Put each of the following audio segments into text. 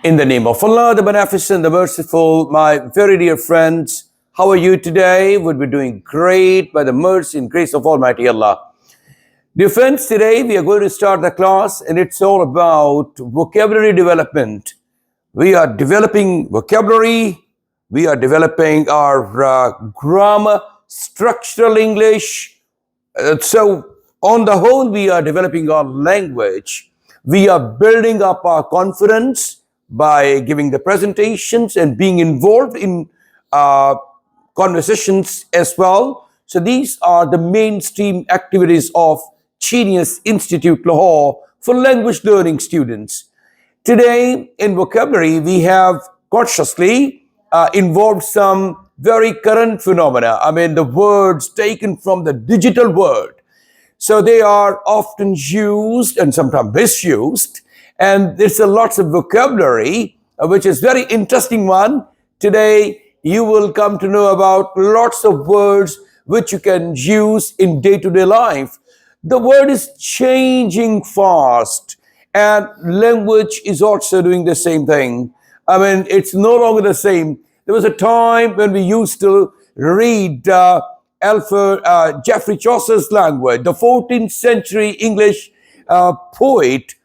In the name of Allah, the Beneficent, the Merciful, my very dear friends, how are you today? We'll be doing great by the mercy and grace of Almighty Allah. Dear friends, today we are going to start the class and it's all about vocabulary development. We are developing vocabulary, we are developing our grammar, structural English. So on the whole, we are developing our language. We are building up our confidence by giving the presentations and being involved in conversations as well. So these are the mainstream activities of Genius Institute Lahore for language learning students. Today in vocabulary, we have consciously involved some very current phenomena. I mean, the words taken from the digital world. So they are often used and sometimes misused. And there's a lots of vocabulary, which is very interesting one. Today, you will come to know about lots of words which you can use in day-to-day life. The world is changing fast and language is also doing the same thing. I mean, it's no longer the same. There was a time when we used to read Geoffrey Chaucer's language, the 14th century English poet.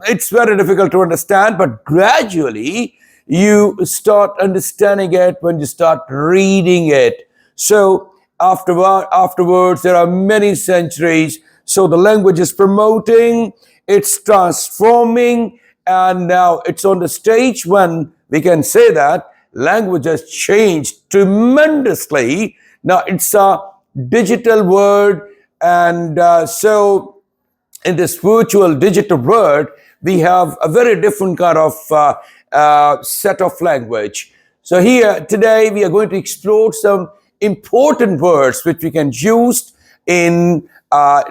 It's very difficult to understand, but gradually you start understanding it when you start reading it. So afterwards, there are many centuries. So the language is promoting, it's transforming, and now it's on the stage when we can say that language has changed tremendously. Now it's a digital world, and so in this virtual digital world, we have a very different kind of set of language. So here today we are going to explore some important words which we can use in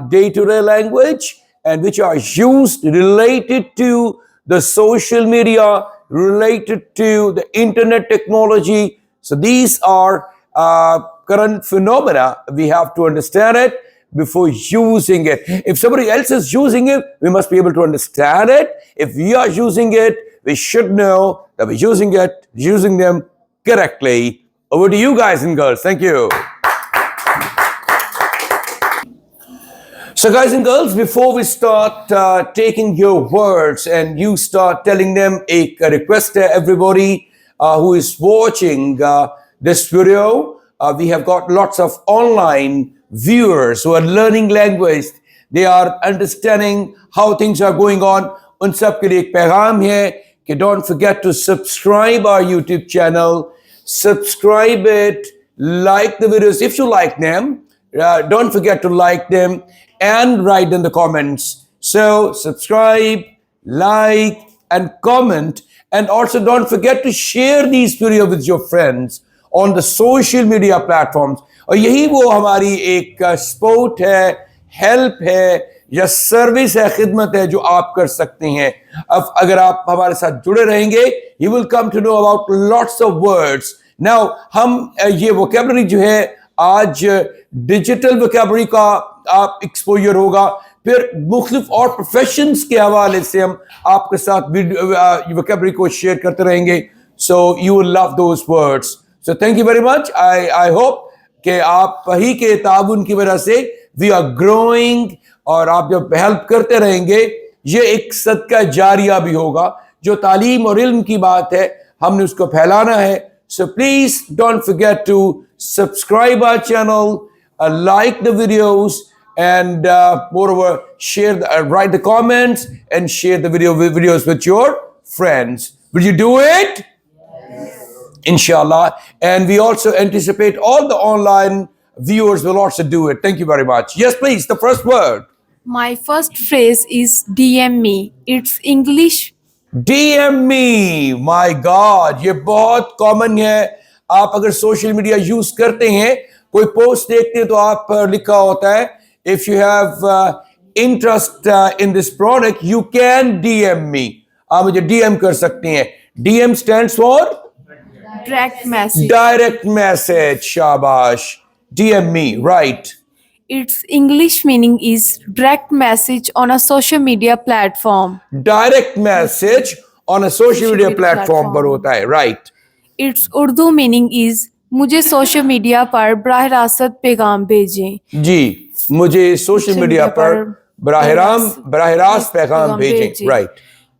day-to-day language and which are used related to the social media, related to the internet technology. So these are current phenomena. We have to understand it before using it. If somebody else is using it, we must be able to understand it. If we are using it, we should know that we're using them correctly. Over to you guys and girls. Thank you. So guys and girls, before we start taking your words and you start telling them, a request to everybody who is watching this video, we have got lots of online viewers who are learning language. They are understanding how things are going on. उन सब के लिए एक पैगाम है कि don't forget to subscribe our YouTube channel, subscribe it, like the videos if you like them. Don't forget to like them and write in the comments. So subscribe, like, and comment, and also don't forget to share these videos with your friends on the social media platforms. और यही वो हमारी एक support है, help है या service है, खिदमत है जो आप कर सकते हैं. अब अगर आप हमारे साथ जुड़े रहेंगे, you will come to know about lots of words. Now हम ये vocabulary जो है आज डिजिटल vocabulary का आप एक्सपोजर होगा. फिर मुख्तलिफ और प्रोफेशंस के हवाले से हम आपके साथ vocabulary को शेयर करते रहेंगे. So you will love those words. So thank you very much. I hope कि आप ही के ताउन की वजह से वी आर ग्रोइंग, और आप जब हेल्प करते रहेंगे ये एक सदका जारिया भी होगा. जो तालीम और इल्म की बात है हमने उसको फैलाना है. So please don't forget to subscribe our channel, like the videos, and moreover share write the comments and share the videos with your friends. Will you do it? Inshallah. And we also anticipate all the online viewers will also do it. Thank you very much. Yes, please. The first word. My first phrase is DM me. It's English. DM me. My God, ये बहुत common है. आप अगर social media use करते हैं, कोई post देखते हैं तो आप लिखा होता है, if you have interest in this product, you can DM me. आप मुझे DM कर सकते हैं. DM stands for Direct message. direct message. Shabash. DM me, right? Its English meaning is direct message on a social media platform. Direct message on a social media media platform पर platform. होता है, right? It's Urdu meaning is मुझे social media पर बराह रास्त पैगाम भेजें। जी, मुझे social media पर बराह रास्त पैगाम भेजें, right?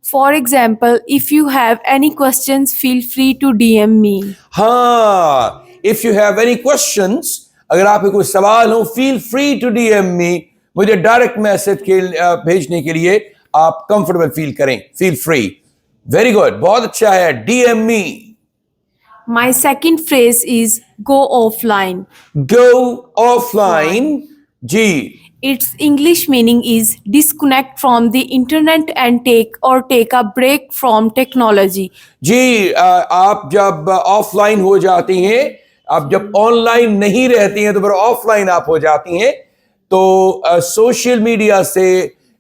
For example, if you have any questions feel free to DM me. हाँ, if you have any questions, अगर आपके कोई सवाल हो, feel free to DM me, मुझे डायरेक्ट मैसेज के भेजने के लिए आप कंफर्टेबल फील करें, फील फ्री। वेरी गुड, बहुत अच्छा है, DM me. My second phrase is go offline. Go offline, जी। Its English meaning is disconnect from the internet and take a break from technology. जी, आप जब ऑफलाइन हो जाती हैं, आप जब ऑनलाइन नहीं रहती हैं तो फिर ऑफलाइन आप हो जाती हैं। तो सोशल मीडिया से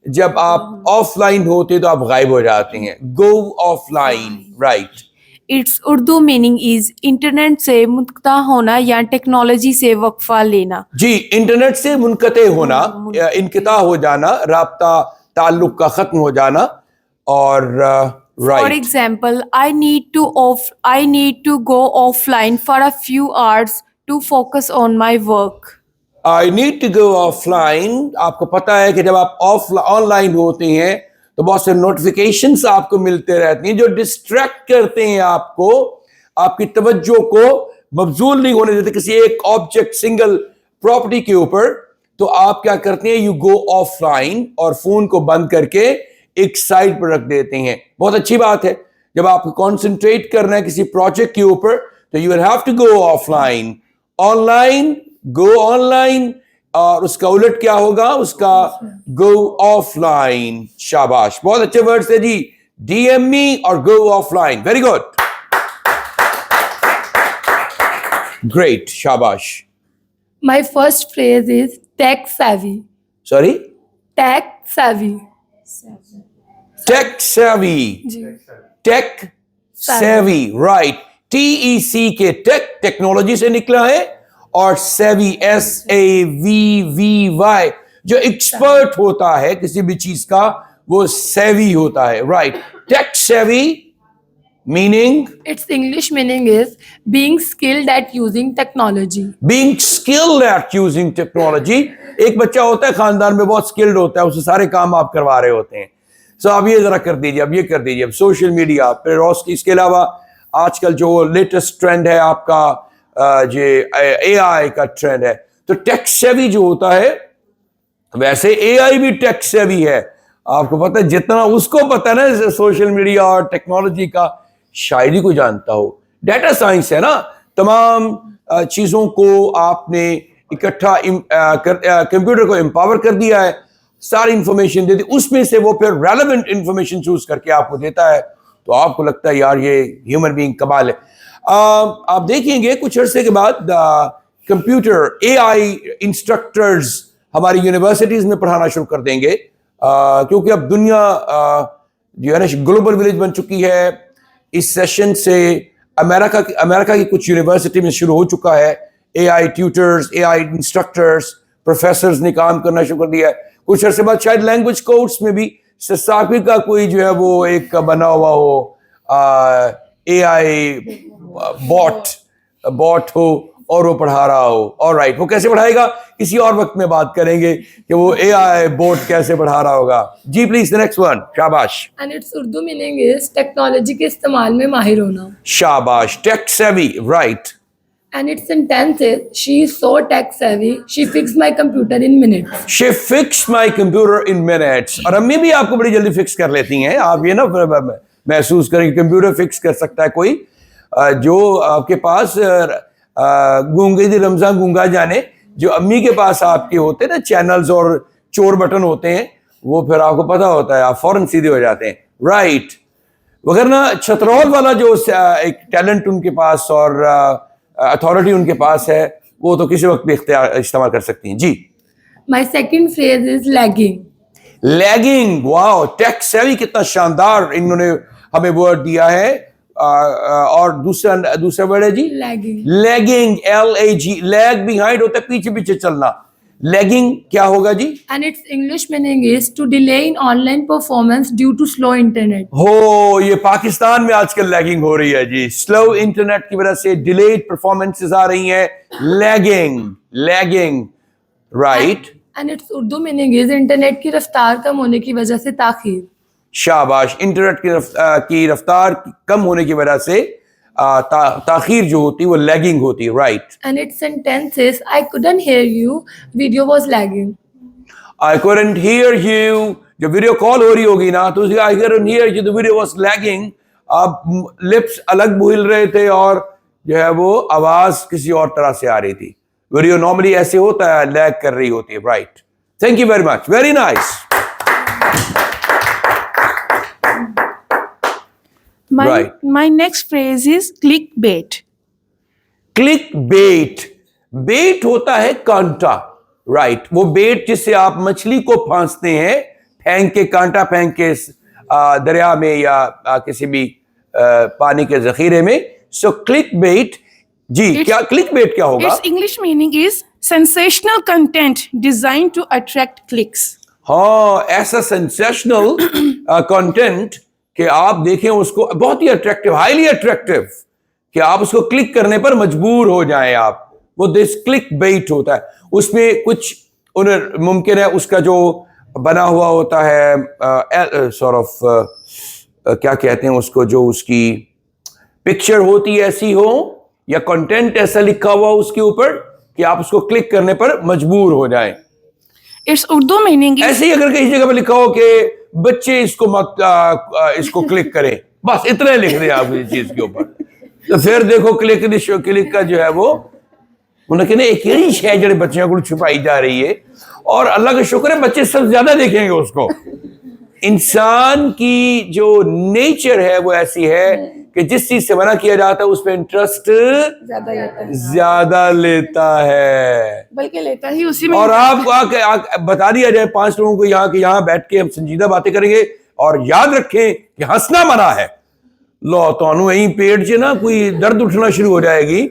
जब आप ऑफलाइन होते तो आप गायब हो जाती हैं। गो offline, right? Its Urdu meaning is internet से मुनक़ता होना या टेक्नोलॉजी से वक्फा लेना। जी, इंटरनेट से मुनक़ते होना, इनक़ता हो जाना, राब्ता ताल्लुक का खत्म हो जाना, और For right. example, I need to go offline for a few hours to focus on my work. I need to go offline, आपको पता है कि जब आप ऑनलाइन होते हैं तो बहुत से नोटिफिकेशंस आपको मिलते रहते हैं जो डिस्ट्रैक्ट करते हैं आपको, आपकी तवज्जो को मबजूल नहीं होने देते किसी एक ऑब्जेक्ट, सिंगल प्रॉपर्टी के ऊपर। तो आप क्या करते हैं, यू गो ऑफलाइन और फोन को बंद करके एक साइड पर रख देते हैं। बहुत अच्छी बात है, जब आपको कॉन्सेंट्रेट करना है किसी प्रोजेक्ट के ऊपर तो you will have to go offline. Online, go online, और उसका उलट क्या होगा, उसका गो ऑफलाइन। शाबाश, बहुत अच्छे वर्ड्स है जी, डीएम मी और go offline. Very good, great, शाबाश। My first phrase is tech savvy. Sorry, Tech savvy. Tech savvy, जी टेक सेवी, राइट? टीईसी के टेक टेक्नोलॉजी से निकला है, और सेवी SAVVY, जो एक्सपर्ट होता है किसी भी चीज का वो सेवी होता है, right? Tech savvy meaning Its English meaning is being skilled at using technology. Being skilled eight using technology. एक बच्चा होता है खानदान में बहुत स्किल्ड होता है, उससे सारे काम आप करवा रहे होते हैं। सो आप ये जरा कर दीजिए, अब ये कर दीजिए, अब सोशल मीडिया फिर रोशनी। इसके अलावा आजकल जो लेटेस्ट ट्रेंड है आपका जो AI का ट्रेंड है, तो टेक सेवी जो होता है, वैसे AI भी टेक सेवी है। आपको पता है, जितना उसको पता है ना सोशल मीडिया और टेक्नोलॉजी का, शायद ही कोई जानता हो। डाटा साइंस है ना, तमाम चीजों को आपने इकट्ठा कंप्यूटर को एम्पावर कर दिया है, सारी इंफॉर्मेशन दे दी, उसमें से वो फिर रेलेवेंट इंफॉर्मेशन चूज करके आपको देता है। तो आपको लगता है यार ये ह्यूमन बीइंग कमाल है। आप देखेंगे कुछ अरसे के बाद कंप्यूटर AI इंस्ट्रक्टर्स हमारी यूनिवर्सिटीज में पढ़ाना शुरू कर देंगे, क्योंकि अब दुनिया जो है ना ग्लोबल विलेज बन चुकी है। इस सेशन से अमेरिका की कुछ यूनिवर्सिटी में शुरू हो चुका है, AI tutors, AI instructors, professors ने काम करना शुरू कर दिया है। कुछ अरसे बाद शायद लैंग्वेज कोर्स में भी साफी का कोई जो है वो एक बना हुआ हो, AI बॉट हो और वो पढ़ा रहा हो। ऑलराइट, वो कैसे पढ़ाएगा किसी और वक्त में बात करेंगे कि वो AI बोट कैसे पढ़ा रहा होगा। जी प्लीज, द नेक्स्ट वन। शाबाश, And its Urdu meaning is technology के इस्तेमाल में माहिर होना. शाबाश, take savvy, right? And its sentence is she is so tech savvy she fixed my computer in minutes. She fixed my computer in minutes। और अम्मी भी आपको बड़ी जल्दी फिक्स कर लेती हैं। आप ये ना महसूस करें कि कंप्यूटर फिक्स कर सकता है कोई, जो आपके पास गूंगे दी रमजान गूंगा जाने, जो अम्मी के पास आपके होते हैं ना चैनल्स और चोर बटन होते हैं, वो फिर आपको पता होता है, आप फौरन सीधे हो जाते हैं, राइट? वगरना छतरौल वाला जो एक टैलेंट उनके पास और अथॉरिटी उनके पास है, वो तो किसी वक्त भी इस्तेमाल कर सकती हैं। जी, My second phrase is lagging. Lagging, wow, tech savvy, कितना शानदार इन्होंने हमें वर्ड दिया है। और दूसरा वर्ड है जी Lagging. Lagging, LAG, lag behind होता है पीछे पीछे चलना। लैगिंग क्या होगा जी? And its English meaning is to delay in online performance due to slow internet. हो, ये पाकिस्तान में आजकल लैगिंग हो रही है जी। स्लो इंटरनेट की वजह से डिलेड परफॉर्मेंसेस आ रही हैं। Lagging right. And its Urdu meaning is internet की रफ्तार कम होने की वजह से ताखीर. शाबाश। इंटरनेट की रफ्तार कम होने की वजह से ताखीर जो होती है वो लैगिंग होती है, right. And its sentence is I couldn't hear you, video was lagging. I couldn't hear you, जब वीडियो कॉल हो रही होगी ना तो उसकी I couldn't hear you, the video was lagging, आप लिप्स अलग बोल रहे थे और जो है वो आवाज किसी और तरह से आ रही थी। वीडियो नॉर्मली ऐसे होता है, लैग कर रही होती है, right. Thank you very much, very nice. My next phrase is clickbait. Click bait होता है कांटा, राइट। वो बेट जिससे आप मछली को फांसते हैं, फेंक के, कांटा फेंक के दरिया में या किसी भी पानी के जखीरे में। सो क्लिक बेट जी, क्या क्लिक बेट क्या होगा? Its English meaning is sensational content designed to attract clicks. हाँ, ऐसा सेंसेशनल कंटेंट कि आप देखें उसको बहुत ही अट्रैक्टिव, हाईली अट्रैक्टिव, कि आप उसको क्लिक करने पर मजबूर हो जाएं आप, वो दिस क्लिक बेट होता है। उसमें कुछ मुमकिन है उसका जो बना हुआ होता है सॉर्ट ऑफ क्या कहते हैं उसको, जो उसकी पिक्चर होती है ऐसी हो या कंटेंट ऐसा लिखा हुआ उसके ऊपर कि आप उसको क्लिक करने पर मजबूर हो जाएं। Its Urdu meaning is ऐसे ही अगर कहीं जगह पर लिखा हो कि बच्चे इसको मत इसको क्लिक करें, बस इतना लिख रहे हैं आप इस चीज के ऊपर, तो फिर देखो क्लिक का जो है वो उन्हें कहने एक ही शय जड़े बच्चों को छुपाई जा रही है, और अल्लाह का शुक्र है बच्चे सबसे ज्यादा देखेंगे उसको। इंसान की जो नेचर है वो ऐसी है कि जिस चीज से मना किया जाता है उस पर इंटरेस्ट ज्यादा लेता है, बल्कि लेता ही उसी में। और आप बता दिया जाए 5 लोगों को यहाँ के यहाँ बैठ के हम संजीदा बातें करेंगे और याद रखें कि हंसना मना है, लो तो यही पेट से ना कोई दर्द उठना शुरू हो जाएगी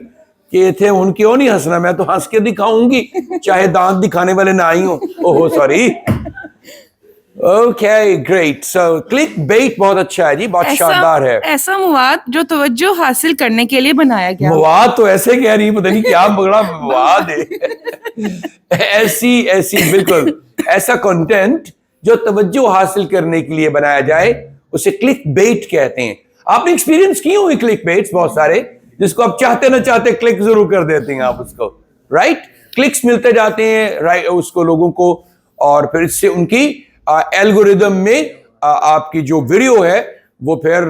कि थे उन क्यों नहीं हंसना, मैं तो हंस के दिखाऊंगी चाहे दांत दिखाने वाले ना ही हो। ओहो sorry. Okay great. So click bait बहुत अच्छा है जी, बहुत शानदार है। ऐसा मवाद जो तवज्जो हासिल करने के लिए बनाया गया। मवाद तो ऐसे कह रही, पता नहीं क्या बड़ा मवाद है। ऐसी बिल्कुल ऐसा कंटेंट जो तवज्जो हासिल करने के लिए बनाया जाए उसे क्लिक बेट कहते हैं। आपने एक्सपीरियंस किए हुए क्लिक बेट्स बहुत सारे, जिसको आप चाहते ना चाहते क्लिक जरूर कर देते हैं आप उसको, राइट। क्लिक्स मिलते जाते हैं राइट उसको लोगों को, और फिर इससे उनकी एल्गोरिदम में आपकी जो वीडियो है वो फिर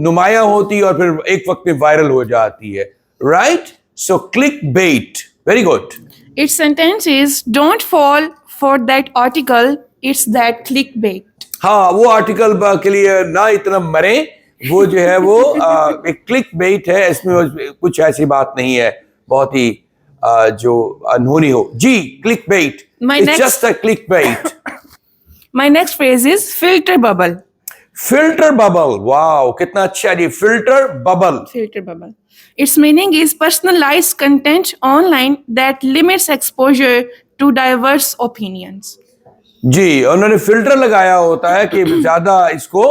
नुमायां होती है और फिर एक वक्त में वायरल हो जाती है, right. So click bait, very good. Its sentence is don't fall for that article, it's that clickbait. हाँ, वो आर्टिकल के लिए ना इतना मरे, वो जो है वो एक क्लिक बेट है, इसमें कुछ ऐसी बात नहीं है बहुत ही जो अनहोनी हो जी। Clickbait, it's just a click bait. My next phrase is filter bubble. Filter bubble, wow कितना अच्छा जी, filter bubble. Filter bubble. Its meaning is personalized content online that limits exposure to diverse opinions. जी, उन्होंने filter लगाया होता है कि ज्यादा इसको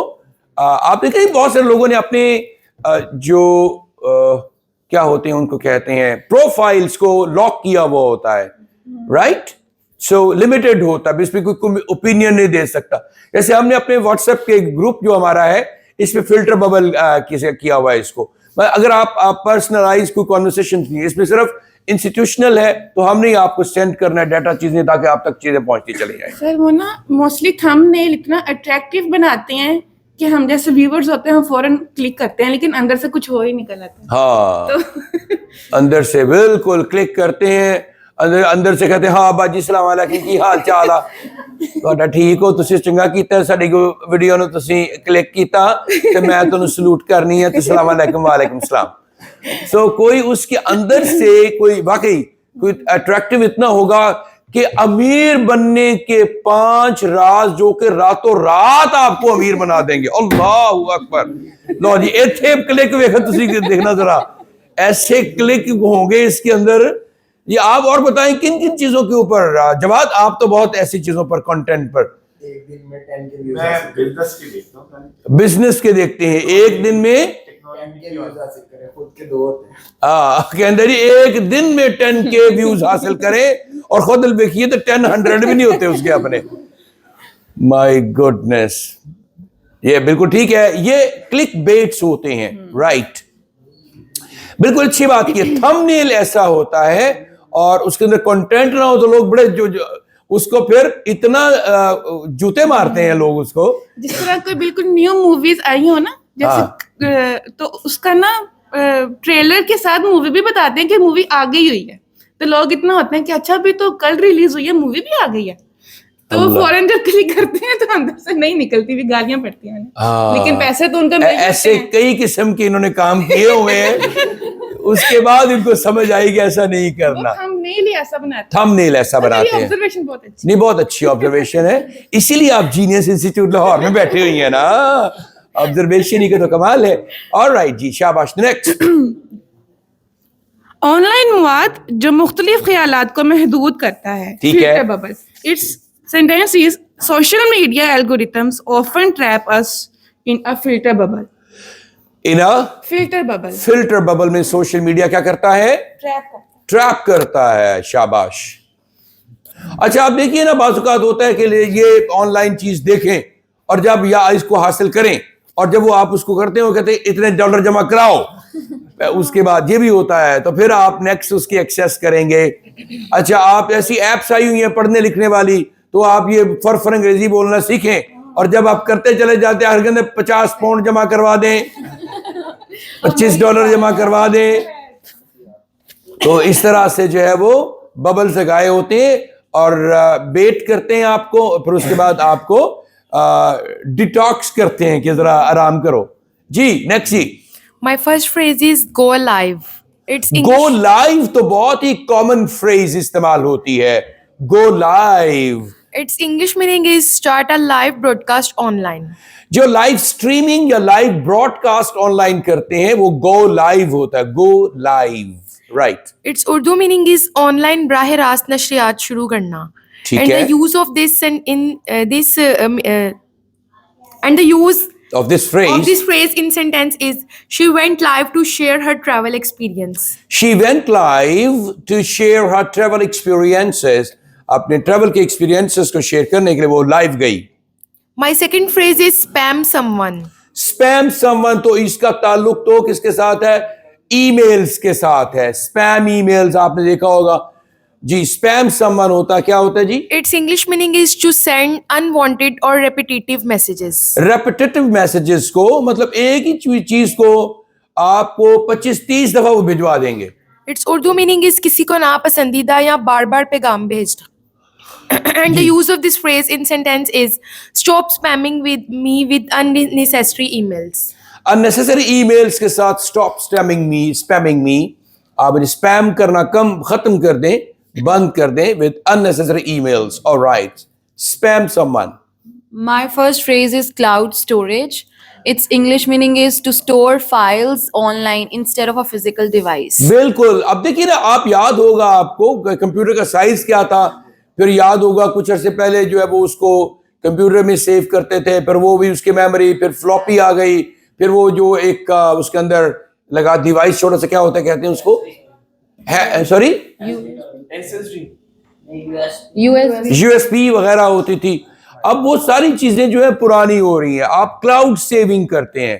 आप देखें बहुत सारे लोगों ने अपने जो क्या होते हैं उनको कहते हैं प्रोफाइल्स को लॉक किया हुआ होता है, राइट। सो लिमिटेड होता है, इसमें कोई ओपिनियन नहीं दे सकता। जैसे हमने अपने व्हाट्सएप के ग्रुप जो हमारा है इसमें फिल्टर बबल किया हुआ है इसको। अगर आप पर्सनलाइज कोई कॉन्वर्सेशन नहीं है, इसमें सिर्फ इंस्टीट्यूशनल है तो हम नहीं आपको सेंड करना है डाटा चीजें ताकि आप तक चीजें पहुंचती चली जाए। सर वो ना मोस्टली थंबनेल इतना अट्रैक्टिव बनाते हैं कि हम जैसे व्यूअर्स होते हैं हम फौरन क्लिक करते हैं, लेकिन अंदर से कुछ हो ही निकल आता है। हाँ तो अंदर से बिल्कुल क्लिक करते हैं, अंदर से कहते हैं हाँ बाजी सलाम अलैकुम की हाल चाल आ ਤੁਹਾਡਾ ਠੀਕ ਹੋ, ਤੁਸੀਂ ਚੰਗਾ ਕੀਤਾ ਸਾਡੀ ਵੀਡੀਓ ਨੂੰ ਤੁਸੀਂ ਕਲਿੱਕ ਕੀਤਾ ਤੇ ਮੈਂ ਤੁਹਾਨੂੰ ਸਲੂਟ करनी है, तो सलाम अलैकुम वालेकुम सलाम। सो कोई उसके अंदर से कोई वाकई कोई अट्रैक्टिव इतना होगा कि अमीर बनने के 5 राज जो कि रातों रात आपको अमीर बना देंगे। अल्लाहू अकबर। लो जी इथे क्लिक वेख तुसी देखना जरा, ऐसे क्लिक होंगे इसके अंदर ये आप और बताएं किन किन चीजों के ऊपर जवाब, आप तो बहुत ऐसी चीजों पर, कंटेंट पर। एक दिन में 10 के व्यूज मैं बिजनेस की देखता हूँ, बिजनेस के देखते हैं, एक दिन में 10 के व्यूज हासिल करें, खुद के 2 होते हैं। के अंदर ही एक दिन में 10 के व्यूज हासिल करें, और खुद देखिए तो 10 100 भी नहीं होते उसके अपने। माय गुडनेस, ये बिल्कुल ठीक है, ये क्लिक बेट्स होते हैं, राइट। बिल्कुल अच्छी बात की, थंबनेल ऐसा होता है और उसके अंदर कंटेंट ना हो तो लोग बड़े जो उसको फिर इतना जूते मारते हैं लोग उसको। जिस तरह कोई बिल्कुल न्यू मूवीज आई हो ना, जैसे तो उसका ना ट्रेलर के साथ मूवी भी बताते हैं कि मूवी आ गई हुई है, तो लोग इतना होते हैं कि अच्छा अभी तो कल रिलीज हुई है, मूवी भी आ गई है, तो वो फौरन जब क्लिक करते हैं तो अंदर से नहीं निकलती, भी गालियां पड़ती हैं लेकिन पैसे तो उनका मिल जाते ऐसे हैं। कई किस्म के इन्होंने काम किए हुए हैं, उसके बाद इनको समझ आई कि ऐसा नहीं करना। थंबनेल ही ऐसा बनाते हैं, थंबनेल ऐसा बनाते हैं। ऑब्जर्वेशन बहुत अच्छी। नहीं, बहुत अच्छी ऑब्जर्वेशन है, इसीलिए आप जीनियस इंस्टीट्यूट लाहौर में बैठे हुई हैं ना, ऑब्जर्वेशन ही का तो कमाल है। ऑलराइट जी, शाबाश। नेक्स्ट, ऑनलाइन मवाद जो मुख्तलिफ ख्यालात को महदूद करता है। ठीक है। Filter bubble. Its sentence is social media algorithms often trap us in a filter bubble. In a Filter bubble. Filter bubble में सोशल मीडिया क्या करता है? ट्रैप करता है। शाबाश। अच्छा, आप देखिए ना, बाज़-औक़ात होता है कि ये ऑनलाइन चीज देखें और जब या इसको हासिल करें, और जब वो आप उसको करते हैं वो कहते हैं इतने डॉलर जमा कराओ, उसके बाद ये भी होता है, तो फिर आप नेक्स्ट उसकी एक्सेस करेंगे। अच्छा, आप ऐसी एप्स आई हुई हैं पढ़ने लिखने वाली, तो आप ये फर अंग्रेजी बोलना सीखें, और जब आप करते चले जाते हैं हर कहते 50 पाउंड जमा करवा दें, $25 जमा करवा दें, तो इस तरह से जो है वो बबल से गाये होते हैं और बेट करते हैं आपको, फिर उसके बाद आपको डिटॉक्स करते हैं कि जरा आराम करो। जी, नेक्स्ट जी। My first phrase is go live. It's go English. Live तो बहुत ही कॉमन फ्रेज इस्तेमाल होती है, go live. Its English meaning is start a live broadcast online. जो लाइव स्ट्रीमिंग या लाइव ब्रॉडकास्ट ऑनलाइन करते हैं वो गो लाइव होता है, go live, right. Its Urdu meaning is online brahe rast nashriyat shuru karna. ठीक And है। the use of this and the use Of this of phrase, this phrase in sentence is she went live to share her travel experience. she went live to share her travel experiences. अपने travel के experiences को share करने के लिए वो live गई। My second phrase is spam someone. Spam someone, तो इसका ताल्लुक तो किसके साथ है? ईमेल्स के साथ है। स्पैम ईमेल्स आपने देखा होगा जी। स्पैम समवन होता क्या होता है जी? Its English meaning is to send unwanted or repetitive messages. Repetitive messages को, मतलब एक ही चीज को आपको 25-30 दफा वो भिजवा देंगे। Its Urdu meaning is किसी को नापसंदीदा या बार-बार पैगाम भेजना. And the use of this phrase in sentence is stop spamming with me with unnecessary emails. Unnecessary emails के साथ स्टॉप स्पैमिंग मी, आप स्पैम करना खत्म कर दें, बंद कर दें with unnecessary emails. Alright, spam someone. My first phrase is cloud storage. Its English meaning is to store files online instead of a physical device. बिल्कुल। अब देखिए ना, आप याद होगा आपको कंप्यूटर का साइज क्या था, फिर याद होगा कुछ अर्से पहले जो है वो उसको कंप्यूटर में सेव करते थे, फिर वो भी उसकी मेमोरी, फिर फ्लॉपी आ गई, फिर वो जो एक उसके अंदर लगा डिवाइस छोटा सा, क्या होता है कहते हैं उसको, सॉरी यूएसबी वगैरह होती थी। अब वो सारी चीजें जो है पुरानी हो रही हैं, आप क्लाउड सेविंग करते हैं।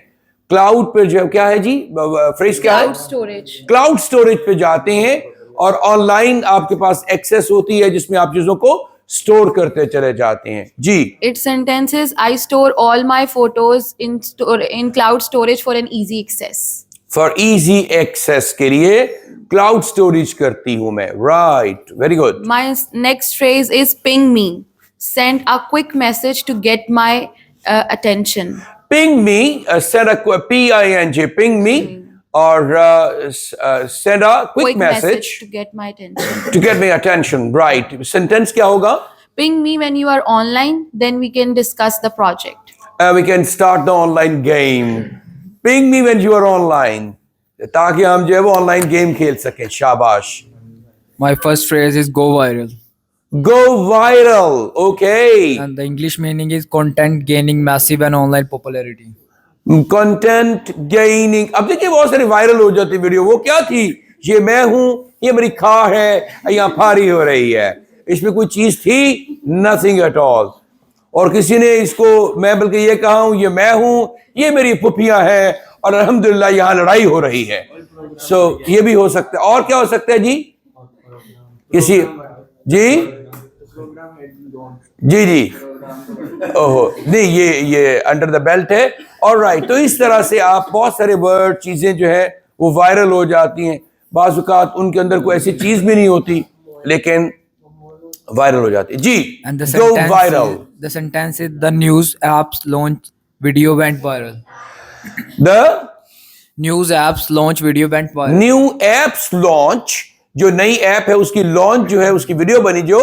क्लाउड पे जो क्या है जी, फ्रेज क्या है? Cloud storage. क्लाउड स्टोरेज पे जाते हैं और ऑनलाइन आपके पास एक्सेस होती है जिसमें आप चीजों को स्टोर करते चले जाते हैं। जी, Its sentence is I store all my photos in cloud storage for an easy access. For easy access के लिए क्लाउड स्टोरेज करती हूं मैं। Right, very good. My next phrase is ping me. Send a quick message to get my attention. Ping me, send a PING, ping me, or send a quick message to get my attention. to get my attention. Right. Sentence क्या होगा? Ping me when you are online, then we can discuss the project. We can start the online game. Ping me when you are online. ताकि हम जो है वो online game खेल सकें। शाबाश। My first phrase is go viral, Go viral. Okay. and the English meaning is content gaining massive and online popularity. Content gaining. अब देखिए बहुत सारी वायरल हो जाती वीडियो. वो क्या थी? ये मैं हूं, ये मेरी खा है, यहाँ फारी हो रही है. इसमें कोई चीज थी? Nothing at all. और किसी ने इसको, मैं बल्कि ये कहा हूं, ये मैं हूं, ये मेरी पुफियां हैं, और अल्हम्दुलिल्लाह यहाँ लड़ाई हो रही है. सो ये भी हो सकता है. और क्या हो सकता है जी? किसी जी जी जी ओहो नहीं, ये अंडर द बेल्ट है. ऑलराइट. तो इस तरह से आप बहुत सारे वर्ड, चीजें जो है वो वायरल हो जाती हैं. बाज़ औक़ात उनके अंदर कोई ऐसी चीज भी नहीं होती, लेकिन वायरल हो जाती है. जी, And the go sentence, viral. the sentence is the news apps launch video went viral. The News apps launch video went viral. New apps launch, जो नई ऐप है उसकी लॉन्च जो है, उसकी वीडियो बनी जो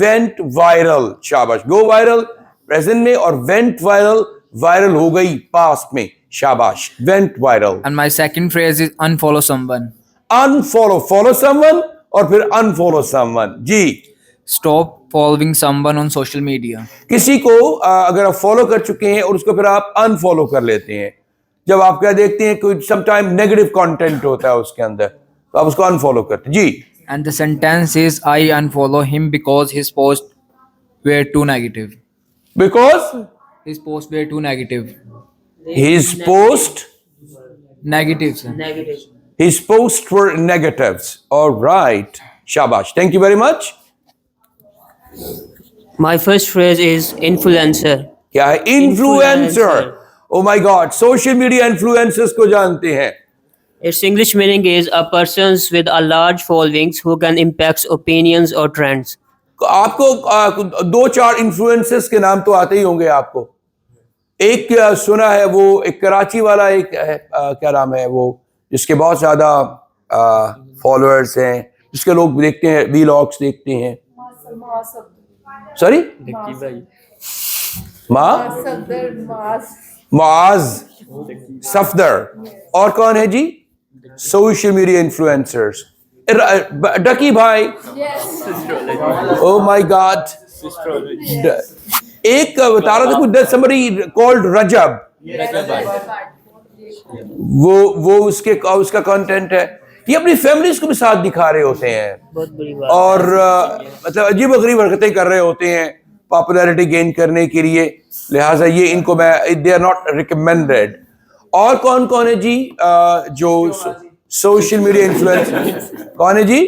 वेंट वायरल. शाबाश. गो वायरल प्रेजेंट में, और वेंट वायरल वायरल हो गई पास्ट में. शाबाश. Went viral. And my second phrase is unfollow someone. Unfollow, follow someone, और फिर unfollow someone. Ji, Stop following someone on social media. किसी को अगर आप फॉलो कर चुके हैं और उसको फिर आप अनफॉलो कर लेते हैं, जब आप क्या देखते हैं कोई समटाइम नेगेटिव कंटेंट होता है उसके अंदर, तो आप उसको अनफॉलो करते हैं. जी, And the sentence is I unfollow him because his posts were too negative. Because His posts were too negative. His post Negative, sir. his posts were negatives. All right. Shabash. Thank you very much. My first phrase is influencer. क्या है? Influencer. O my God, social media influencers को जानते हैं. Its English meaning is a person with a large followings who can impact opinions or trends. आपको दो चार influencers के नाम तो आते ही होंगे आपको. एक सुना है, वो एक कराची वाला एक है, क्या नाम है वो, जिसके बहुत ज्यादा फॉलोअर्स हैं, जिसके लोग देखते हैं, वीलॉग्स देखते हैं. सॉरी, मुआज सफदर. और कौन है जी? Social media influencers. डकी भाई. Oh my god. एक बता रहा था कुछ, somebody called रजब. वो उसका कंटेंट है. ये अपनी फैमिलीज को भी साथ दिखा रहे होते हैं, बहुत बड़ी बात. और मतलब अजीब गरीब हरकतें कर रहे होते हैं पॉपुलैरिटी गेन करने के लिए. लिहाजा ये इनको मैं, दे आर नॉट रिकमेंडेड. और कौन कौन है जी जो सोशल मीडिया इन्फ्लुएंसर? कौन है जी?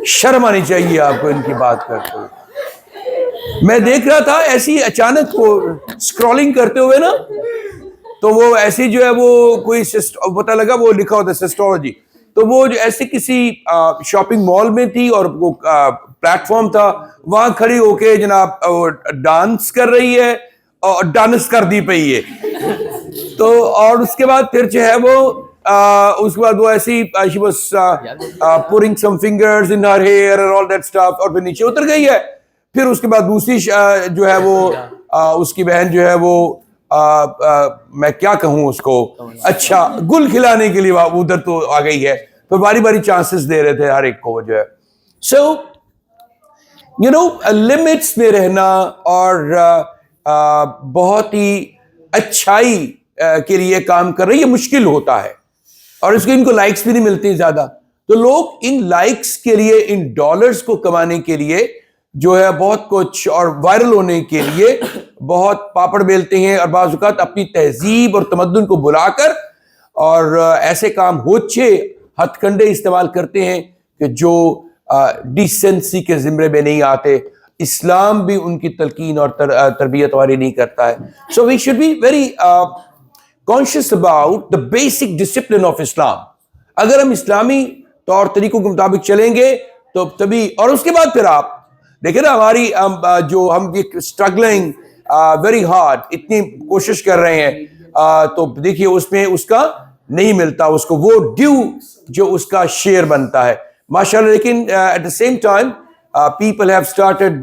शर्म आनी चाहिए आपको इनकी बात करते हुए. मैं देख रहा था ऐसी अचानक को स्क्रॉलिंग करते हुए ना, तो वो ऐसी जो है वो कोई पता लगा वो लिखा होता है सिस्टोलॉजी. तो वो जो ऐसे किसी शॉपिंग मॉल में थी, और वो प्लेटफॉर्म था, वहां खड़ी होके जनाब डांस कर रही है, और डांस कर दी पई है. तो और उसके बाद फिर जो है वो उसके बाद वो ऐसी she was putting some fingers in her hair and all that stuff, और फिर नीचे उतर गई है. फिर उसके बाद दूसरी जो है वो उसकी बहन जो है वो मैं क्या कहूँ उसको, अच्छा गुल खिलाने के लिए उधर तो आ गई है. तो बारी बारी चांसेस दे रहे थे हर एक को जो है. सो यू नो, लिमिट्स में रहना और बहुत ही अच्छाई के लिए काम कर रही है, मुश्किल होता है, और इसको इनको लाइक्स भी नहीं मिलती ज्यादा. तो लोग इन लाइक्स के लिए, इन डॉलर्स को कमाने के लिए जो है बहुत कुछ, और वायरल होने के लिए बहुत पापड़ बेलते हैं, और बाज़ औक़ात अपनी तहजीब और तमद्दुन को बुलाकर और ऐसे काम होच्छे हथकंडे इस्तेमाल करते हैं कि जो डिसेंसी के जिम्मे में नहीं आते. इस्लाम भी उनकी तलकीन और तरबियत वारी नहीं करता है. So we should be very conscious about the basic discipline of Islam. अगर हम इस्लामी तौर तरीकों के मुताबिक चलेंगे तो तभी, और उसके बाद फिर आप देखिए ना, हमारी जो हम स्ट्रगलिंग वेरी हार्ड, इतनी कोशिश कर रहे हैं, तो देखिए उसमें उसका नहीं मिलता उसको वो ड्यू जो उसका शेयर बनता है माशाल्लाह. लेकिन at the same time people have started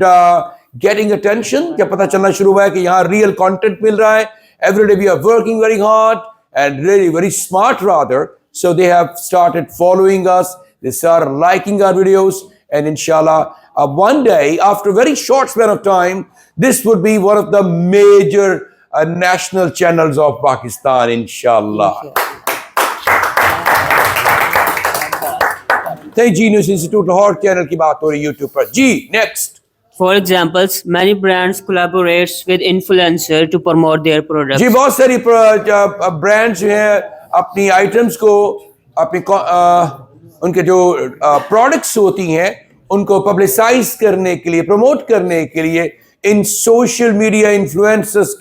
getting attention. क्या पता चलना शुरू हुआ है कि यहाँ रियल कंटेंट मिल रहा है. Every day we are working very hard and really very smart rather, So they have started following us. They started liking our videos. And inshallah, one day, after a very short span of time, this would be one of the major national channels of Pakistan, inshallah. Genius Institute Lahore channel की बात हो रही YouTube पर. जी, next. For examples, many brands collaborates with influencer to promote their products. जी, बहुत सारी brands जो हैं अपनी items को अपनी उनके जो products होती हैं उनको publicize करने के लिए, promote करने के लिए इन social media influencers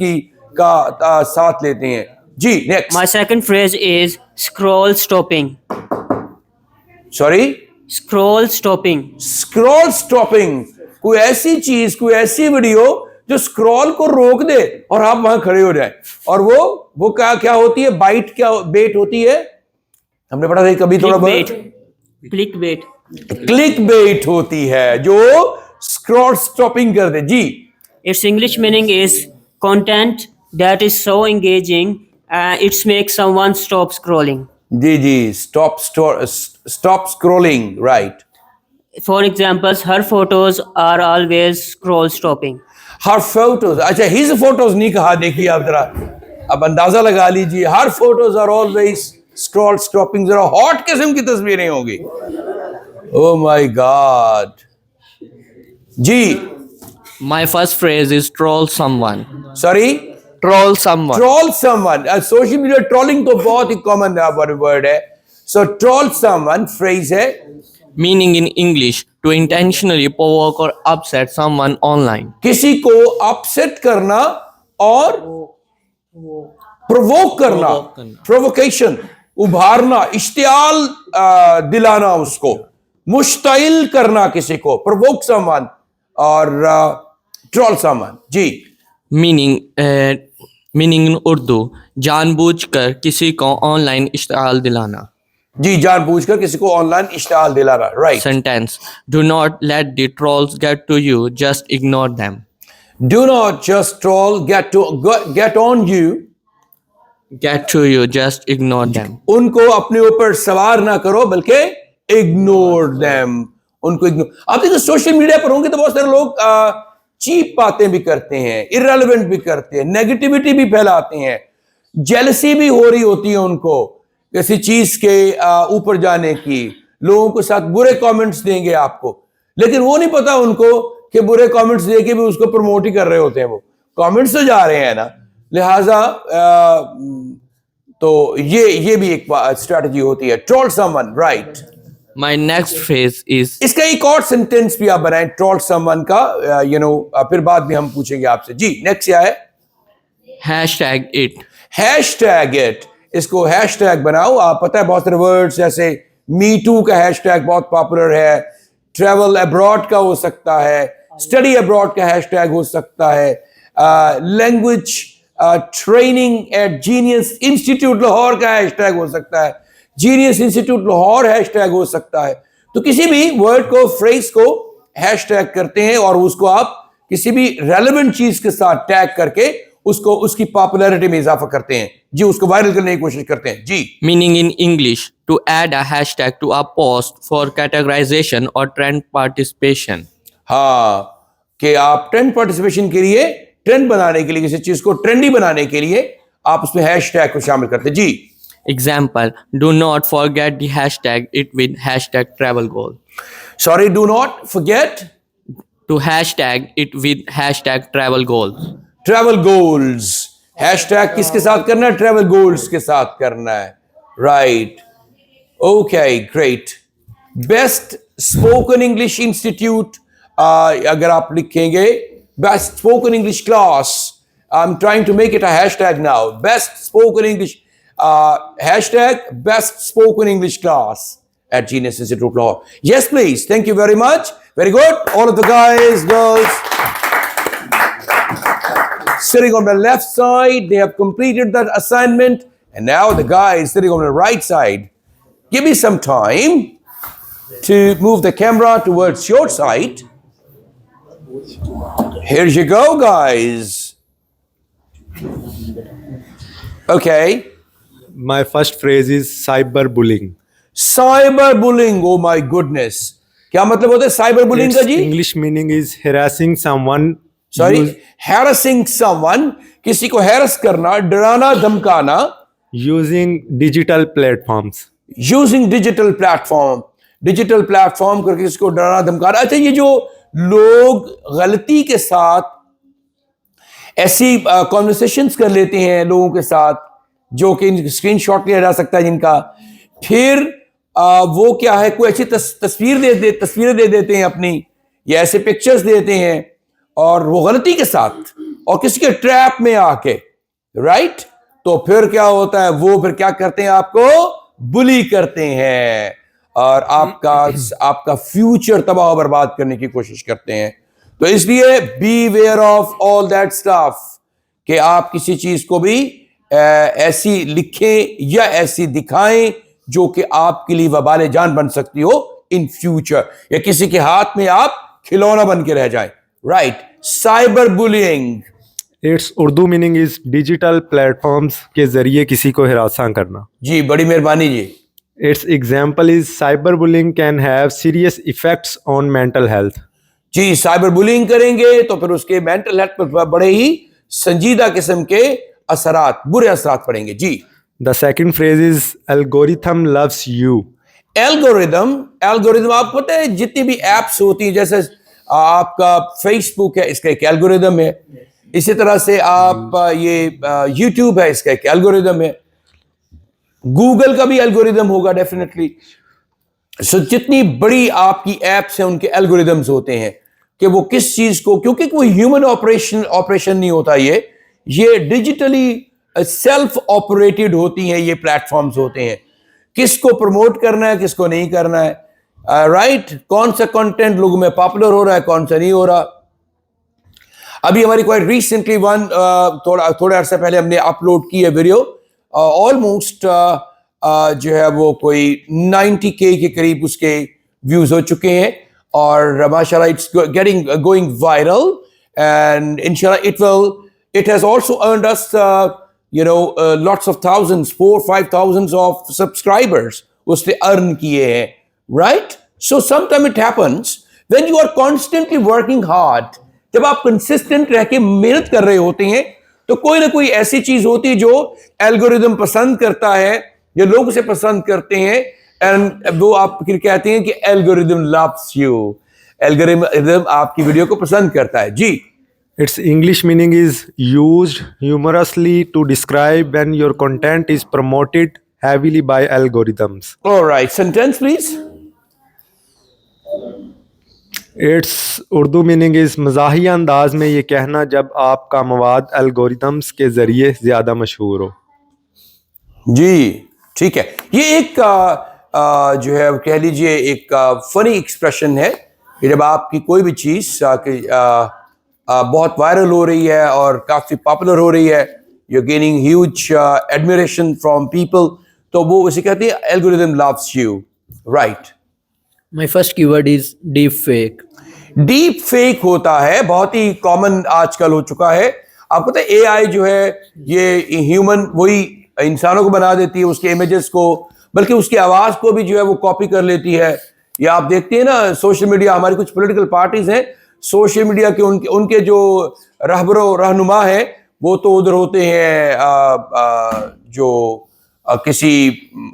का साथ लेते हैं. जी, next. My second phrase is scroll stopping. Sorry? Scroll stopping. Scroll stopping. कोई ऐसी चीज, कोई ऐसी वीडियो जो स्क्रॉल को रोक दे और आप वहां खड़े हो जाए. और वो क्या होती है? बेट होती है. हमने पढ़ा था कभी थोड़ा बहुत. Clickbait. क्लिक बेट होती है जो स्क्रॉल स्टॉपिंग कर दे. जी. Its English meaning is content that is so engaging it makes someone stop scrolling. Ji. Stop scrolling. Right. For examples, her photos are always scroll stopping. Her photos. अच्छा, his photos नहीं कहा. देखिए आप जरा अब अंदाजा लगा लीजिए. Her photos are always scroll stopping. जरा हॉट किस्म की तस्वीरें होंगी. Oh my God. Ji. My first phrase is troll someone. Sorry. Troll someone. Troll someone. Social media trolling तो बहुत ही common word है. So troll someone phrase है. Meaning in English, to intentionally provoke or upset someone online. किसी को upset करना और provoke करना. Provocation. उभारना, इश्तियाल दिलाना उसको. मुश्ताइल करना किसी को. Provoke someone और troll someone. Ji. Meaning in Urdu, जानबूझकर किसी को ऑनलाइन इश्तियाल दिलाना. जी, जानबूझकर किसी को ऑनलाइन इश्तियाल दिलाना. Right. Sentence. Do not let the trolls get to you, just ignore them. Do not just troll get on you. Get to you, just ignore them. उनको अपने ऊपर सवार ना करो बल्कि ignore them. उनको ignore. आप देखो सोशल मीडिया पर होंगे तो बहुत सारे लोग चीप बातें भी करते हैं, irrelevant भी करते हैं, नेगेटिविटी भी फैलाते हैं, जेलसी भी हो रही होती है उनको किसी चीज के ऊपर जाने की. लोगों के साथ बुरे कमेंट्स देंगे आपको, लेकिन वो नहीं पता उनको कि बुरे कमेंट्स देके भी उसको प्रमोट ही कर रहे होते हैं. वो कमेंट्स तो जा रहे हैं ना. लिहाजा तो ये भी एक स्ट्रेटजी होती है. Troll someone. Right. My next phrase is इसका एक और सेंटेंस भी आप बनाएं ट्रोल समवन का. फिर बाद में हम पूछेंगे आपसे. जी, नेक्स्ट क्या है? hashtag it. Hashtag it. इसको हैशटैग बनाओ. आप पता है बहुत सारे वर्ड्स जैसे मी टू का हैशटैग बहुत पॉपुलर है. ट्रैवल अब्रॉड का हो सकता है. स्टडी अब्रॉड का हैशटैग हो सकता है. Language training at genius institute Lahore का हैशटैग हो सकता है. जीनियस इंस्टीट्यूट लाहौर हैशटैग हो सकता है. तो किसी भी वर्ड को, फ्रेज को हैशटैग करते हैं और उसको आप किसी भी रेलेवेंट चीज के साथ टैग करके उसको उसकी पॉपुलैरिटी में इजाफा करते हैं. जी, उसको वायरल करने की कोशिश करते हैं. जी. Meaning in English, to add a hashtag to a post for categorization or trend participation. हाँ, कि आप ट्रेंड पार्टिसिपेशन के लिए, ट्रेंड बनाने के लिए, किसी चीज को ट्रेंडी बनाने के लिए आप उसमें हैशटैग को शामिल करते हैं. जी. Example, do not forget the hashtag it with hashtag travel goal. Sorry, do not forget To hashtag it with hashtag travel goals. Travel goals. Hashtag किसके साथ करना है? ट्रैवल गोल्स के साथ करना है. Right. Okay, great. Best spoken English institute, अगर आप लिखेंगे best spoken English class, I am trying to make it a hashtag now. Best spoken English hashtag best spoken English class at Genius Institute Lahore. Yes, please. Thank you very much. Very good. All of the guys, girls sitting on the left side, they have completed that assignment. And now the guys sitting on the right side, give me some time to move the camera towards your side. Here you go, guys. Okay. My first phrase is cyberbullying. Cyber bullying, oh my goodness, क्या मतलब होता है cyber bullying का Its जी? English meaning is harassing someone. Sorry, use- harassing someone, किसी को harass करना, डराना धमकाना, using digital platforms. Using digital platform करके किसी को डराना धमकाना। अच्छा, ये जो लोग गलती के साथ ऐसी कॉन्वर्सेशंस कर लेते हैं लोगों के साथ, जो कि स्क्रीनशॉट लिया जा सकता है जिनका, फिर वो क्या है, कोई अच्छी तस्वीरें दे देते हैं अपनी, या ऐसे पिक्चर्स देते हैं, और वो गलती के साथ और किसी के ट्रैप में आके, राइट, तो फिर क्या होता है, वो फिर क्या करते हैं, आपको बुली करते हैं और आपका फ्यूचर तबाह और बर्बाद करने की कोशिश करते हैं। तो इसलिए beware of all that stuff, कि आप किसी चीज को भी ऐसी लिखें या ऐसी दिखाएं जो कि आपके लिए वबाले जान बन सकती हो इन फ्यूचर, या किसी के हाथ में आप खिलौना बन के रह जाएं, right. Cyber bullying, Its Urdu meaning is digital platforms के जरिए किसी को हरासा करना। जी, बड़ी मेहरबानी जी। Its example is cyberbullying can have serious effects on mental health. जी, साइबर बुलिंग करेंगे तो फिर उसके मेंटल हेल्थ पर बड़े ही संजीदा किस्म के असरात, बुरे असरात पड़ेंगे जी। The second phrase is algorithm loves you. Algorithm आपको पता है, जितनी भी एप्स होती हैं, जैसे आपका फेसबुक है, इसका एक एल्गोरिदम है, इसी तरह से आप ये यूट्यूब है, इसका एक एल्गोरिदम है, गूगल का भी एल्गोरिदम होगा डेफिनेटली। सो जितनी बड़ी आपकी एप्स हैं उनके एल्गोरिदम्स होते हैं कि वो किस चीज को, क्योंकि कोई ह्यूमन ऑपरेशन नहीं होता, ये डिजिटली सेल्फ ऑपरेटेड होती हैं, ये प्लेटफॉर्म्स होते हैं, किसको प्रमोट करना है, किसको नहीं करना है, राइट, कौन सा कंटेंट लोगों में पॉपुलर हो रहा है, कौन सा नहीं हो रहा। अभी हमारी क्वाइट रिसेंटली थोड़ा अर्सा पहले हमने अपलोड की है वीडियो, ऑलमोस्ट जो है वो कोई 90K के करीब उसके व्यूज हो चुके हैं, और माशाल्लाह इट्स गोइंग वायरल, एंड इंशाल्लाह it has also earned us lots of thousands, 4-5 thousands of subscribers उसने अर्न किए हैं, right? So sometimes it happens when you are constantly working hard, जब आप कंसिस्टेंट रह के मेहनत कर रहे होते हैं, तो कोई ना कोई ऐसी चीज होती है जो एल्गोरिदम पसंद करता है, जो लोग उसे पसंद करते हैं, एंड वो आप फिर कहते हैं कि एल्गोरिदम लव्स यू, एल्गोरिदम आपकी वीडियो को पसंद करता है जी। Its English meaning is used humorously to describe when your content is promoted heavily by algorithms. All right, sentence please. Its Urdu meaning is मज़ाहिया अंदाज में ये कहना जब आपका मवाद एल्गोरिथम्स के जरिए ज्यादा मशहूर हो। जी, ठीक है, ये एक जो है कह लीजिए एक फनी एक्सप्रेशन है कि जब आपकी कोई भी चीज बहुत वायरल हो रही है और काफी पॉपुलर हो रही है, you are gaining huge admiration from people, तो वो उसे कहते हैं algorithm loves you, right. My first keyword is deep fake. Deep fake होता है, बहुत ही कॉमन आजकल हो चुका है। आपको पता है एआई जो है ये ह्यूमन, वही इंसानों को बना देती है, उसके इमेजेस को, बल्कि उसकी आवाज को भी जो है वो कॉपी कर लेती है। या आप देखते हैं ना सोशल मीडिया, हमारी कुछ पॉलिटिकल पार्टीज हैं, सोशल मीडिया के उनके जो रहनुमा है वो तो उधर होते हैं जो किसी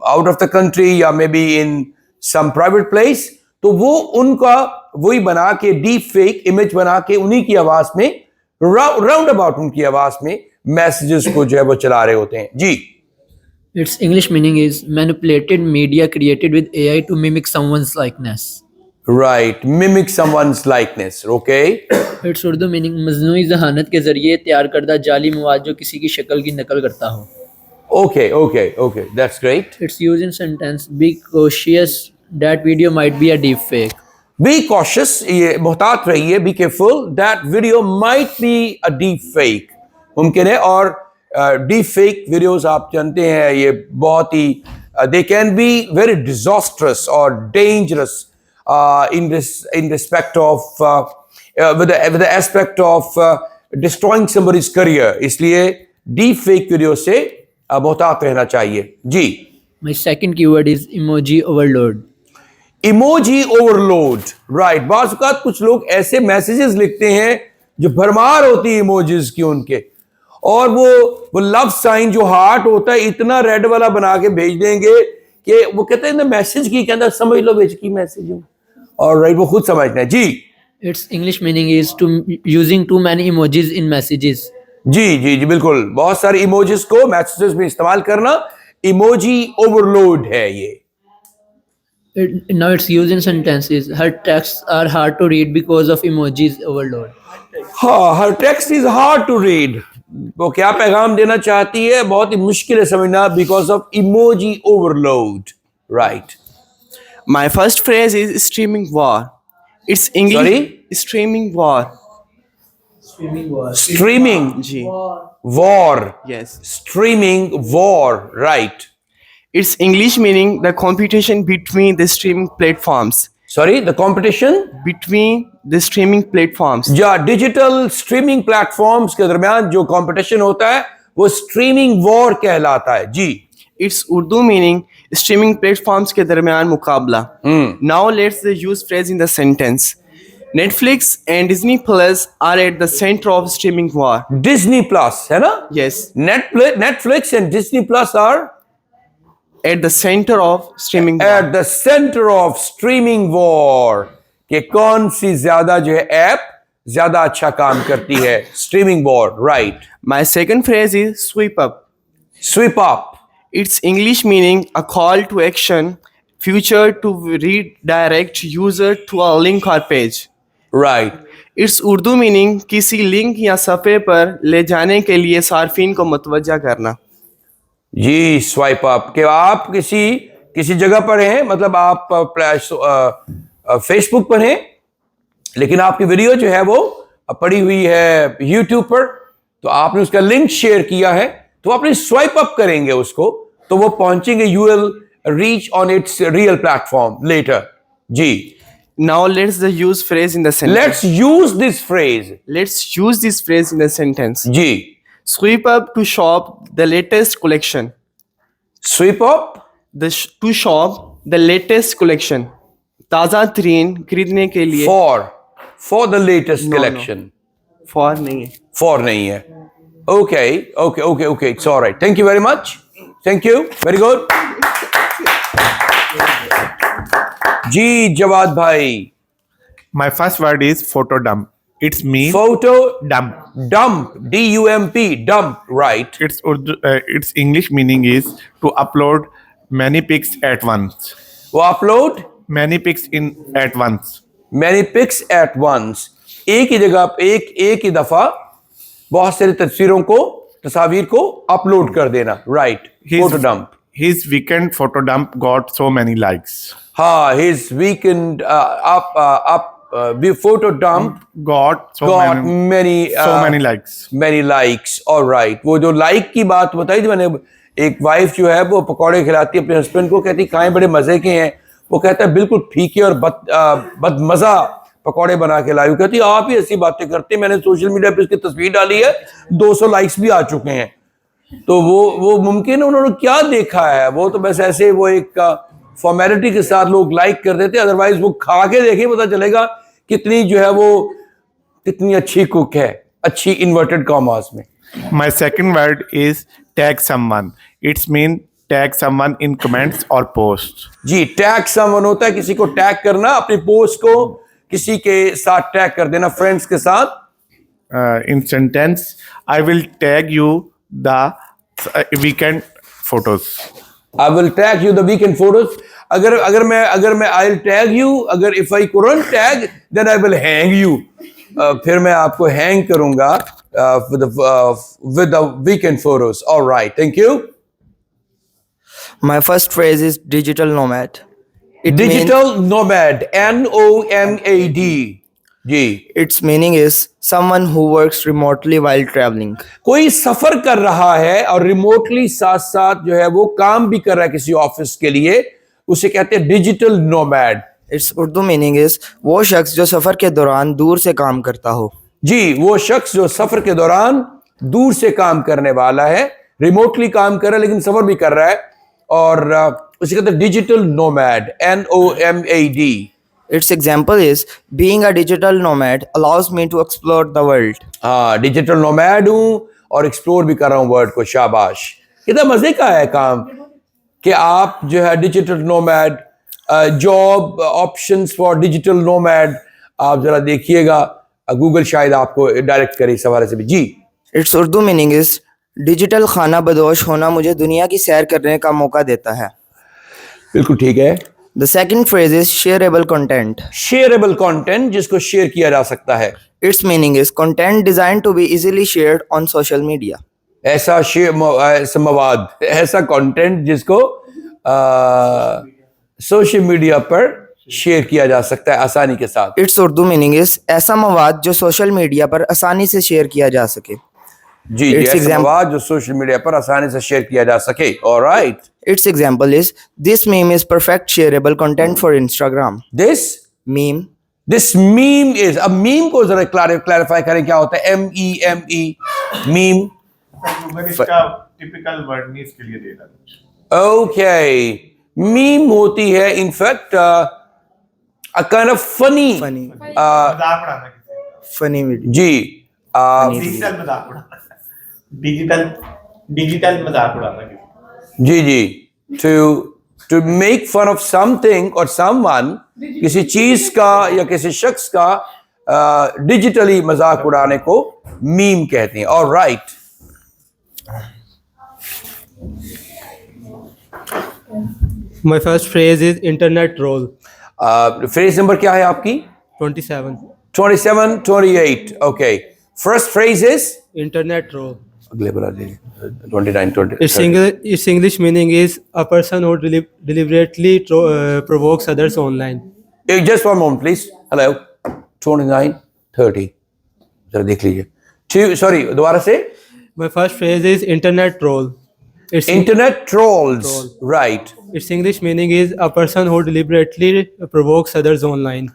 आउट ऑफ द कंट्री या may be in some private place, तो वो उनका वही बना के डीप फेक इमेज बना के उन्हीं की आवाज में, राउंड अबाउट उनकी आवाज में मैसेजेस को जो है वो चला रहे होते हैं जी। Its English meaning is manipulated media created with AI to mimic someone's likeness. Right, mimic someone's likeness, okay? Its Urdu meaning मजनूई जहानत के जरिए तैयार करदा जाली मवाद जो किसी की शक्ल की नकल करता हो। Okay, that's great. It's used in sentence be cautious that video might be a deep fake. Be cautious, ये मुहतात रहिए, be careful that video might be a deep fake, मुमकिन है। और deep fake videos आप जानते हैं ये बहुत ही they can be very disastrous or dangerous in respect of with the aspect of destroying somebody's career. इसलिए deep fake video से मोहतात रहना चाहिए। जी, My second keyword is emoji overload. Emoji overload, right. बाज़ औक़ात कुछ लोग ऐसे मैसेजेस लिखते हैं जो भरमार होती है इमोजीज की उनके, और वो लव साइन जो हार्ट होता है इतना रेड वाला बना के भेज देंगे कि वो कहते हैं ना मैसेज की के अंदर समझ लो बेच की मैसेज हो, और राइट वो खुद समझना है। जी Its English meaning is to using too many emojis in messages. जी जी जी बिल्कुल, बहुत सारे इमोजीज को मैसेजेस में इस्तेमाल करना इमोजी ओवरलोड है ये। Now it's used in sentences. Her texts are hard to read because of emojis overload. हाँ, हर text is hard to read, वो क्या पैगाम देना चाहती है बहुत ही मुश्किल है समझना, because of emoji overload, right. My first phrase is streaming war. It's English. Sorry? Streaming war. Streaming Ji. War, Yes. Streaming war, right. Its English meaning the competition between the streaming platforms. Sorry, the competition Between the streaming platforms. या digital streaming platforms के दरमियान जो competition होता है वो streaming war कहलाता है। जी, Its Urdu meaning streaming platforms के दरमियान मुकाबला. Now let's use phrase in the sentence. Netflix and Disney Plus are at the center of streaming war. Disney plus है ना, Yes, Netflix and Disney plus are at the center of streaming war. At the center of streaming war, कि कौन सी ज्यादा जो है app ज्यादा अच्छा काम करती है, streaming war, right. My second phrase is sweep up. Sweep up, Its English meaning a call to action, future to redirect user to a link or page. Right. Its Urdu meaning किसी link या सफ़े पर ले जाने के लिए सार्फिन को मुतवज्जा करना. जी, swipe up, कि आप किसी जगह पर हैं, मतलब आप फेसबुक पर हैं लेकिन आपकी वीडियो जो है वो पड़ी हुई है यूट्यूब पर, तो आपने उसका लिंक शेयर किया है, तो आपने स्वाइप अप करेंगे उसको तो वो पहुंचेंगे, you will reach on its real platform later. जी, Now let's use phrase in the sentence. Let's use this phrase. Let's use this phrase in the sentence. जी, Sweep up to shop the latest collection. Sweep up, To shop the latest collection. ताज़ा तरीन खरीदने के लिए. For the latest No, collection, For नहीं है. For नहीं है। Okay okay okay okay, it's alright, thank you very much, thank you, very good. जी जवाद भाई, My first word is photo dump. It's mean photo dump. Dump, DUMP, dump, right. Its English meaning is to upload many pics at once. वो upload Many pics at once. Many pics at once, एक ही जगह पे एक ही दफा बहुत सारी तस्वीर को अपलोड कर देना, right. Photo dump. His weekend photo dump got so many likes. हाँ, his weekend photo dump Got got many likes. many likes, all right। वो जो लाइक की बात बताई थी मैंने, एक वाइफ जो है वो पकौड़े खिलाती है अपने हस्बैंड को, कहती खाएं बड़े मजे के हैं, वो कहता है बिल्कुल फीके और बदमजा पकौड़े बना के लाई। कहती आप ही ऐसी बातें करते हैं, मैंने सोशल मीडिया पे इसकी तस्वीर डाली है, 200 लाइक्स भी आ चुके हैं। तो वो मुमकिन उन्होंने क्या देखा है, वो तो बस ऐसे वो एक फॉर्मेलिटी के साथ लोग लाइक कर देते, अदरवाइज वो खा के देखें पता चलेगा कितनी जो है वो कितनी अच्छी कुक है, अच्छी इन्वर्टेड कॉमास में। My second word is tag someone. It's mean tag someone in comments or posts. जी, टैग समवन होता है किसी को टैग करना, अपनी पोस्ट को किसी के साथ टैग कर देना, फ्रेंड्स के साथ। In sentence, I will tag you the weekend photos. I will tag you the weekend photos. अगर मैं I'll tag you, अगर if I couldn't tag then I will hang you. फिर मैं आपको hang करूंगा with the weekend photos. All right, thank you. My first phrase is digital nomad. It Digital nomad, NOMAD. Ji, its meaning is someone who works remotely while traveling. कोई सफर कर रहा है और remotely साथ साथ जो है वो काम भी कर रहा है किसी ऑफिस के लिए, उसे कहते हैं digital nomad. Its Urdu meaning is वो शख्स जो सफर के दौरान दूर से काम करता हो। जी, वो शख्स जो सफर के दौरान दूर से काम करने वाला है, रिमोटली काम कर रहा है लेकिन सफर भी कर रहा है, और उसे कहते हैं digital nomad, NOMAD. Its example is being a digital nomad allows me to explore the world. हाँ, डिजिटल नोमैड हूँ और एक्सप्लोर भी कर रहा हूँ वर्ल्ड को. शाबाश, कितना मजे का है काम कि आप जो है digital nomad. Job options for digital nomad आप जरा देखिएगा, गूगल शायद आपको डायरेक्ट करे इस हवाले से भी. जी, Its Urdu meaning is digital खाना बदोश होना मुझे दुनिया की सैर करने का मौका देता है. बिल्कुल ठीक है. The second phrase is shareable content. Shareable content, जिसको शेयर किया जा सकता है. Its meaning is content designed to be easily shared on social media. ऐसा ऐसा मवाद, ऐसा कंटेंट जिसको सोशल मीडिया पर शेयर किया जा सकता है आसानी के साथ. Its Urdu meaning is ऐसा मवाद जो सोशल मीडिया पर आसानी से शेयर किया जा सके. जी जी, ऐसा मवाद जो सोशल मीडिया पर आसानी से शेयर किया जा सके. Alright. Its example is this meme is perfect shareable content for Instagram. This meme is, अब मीम को जरा क्लैरिफाई करें क्या होता है. MEME meme. इसका टिपिकल वर्ड नहीं इसके लिए देना कुछ. ओके, मीम होती है in fact a kind of funny मजाक उड़ाना किसी funny video. जी, डिजिटल मजाक उड़ाना, डिजिटल मजाक उड़ाना किसी. जी जी, to make fun of something or someone, किसी चीज का या किसी शख्स का डिजिटली मजाक उड़ाने को मीम कहते हैं. Alright. My first phrase is internet troll. Phrase number क्या है आपकी? 27. 27, 28. Okay, first phrase is Internet troll. अगले बता दीजिए. 29, 20. Its English meaning is a person who deliberately provokes others online. Just one moment, please. Hello. 29, 30. जरा देख लीजिए. Sorry, दोबारा से. My first phrase is internet troll. Its Internet trolls. Right. Its English meaning is a person who deliberately provokes others online.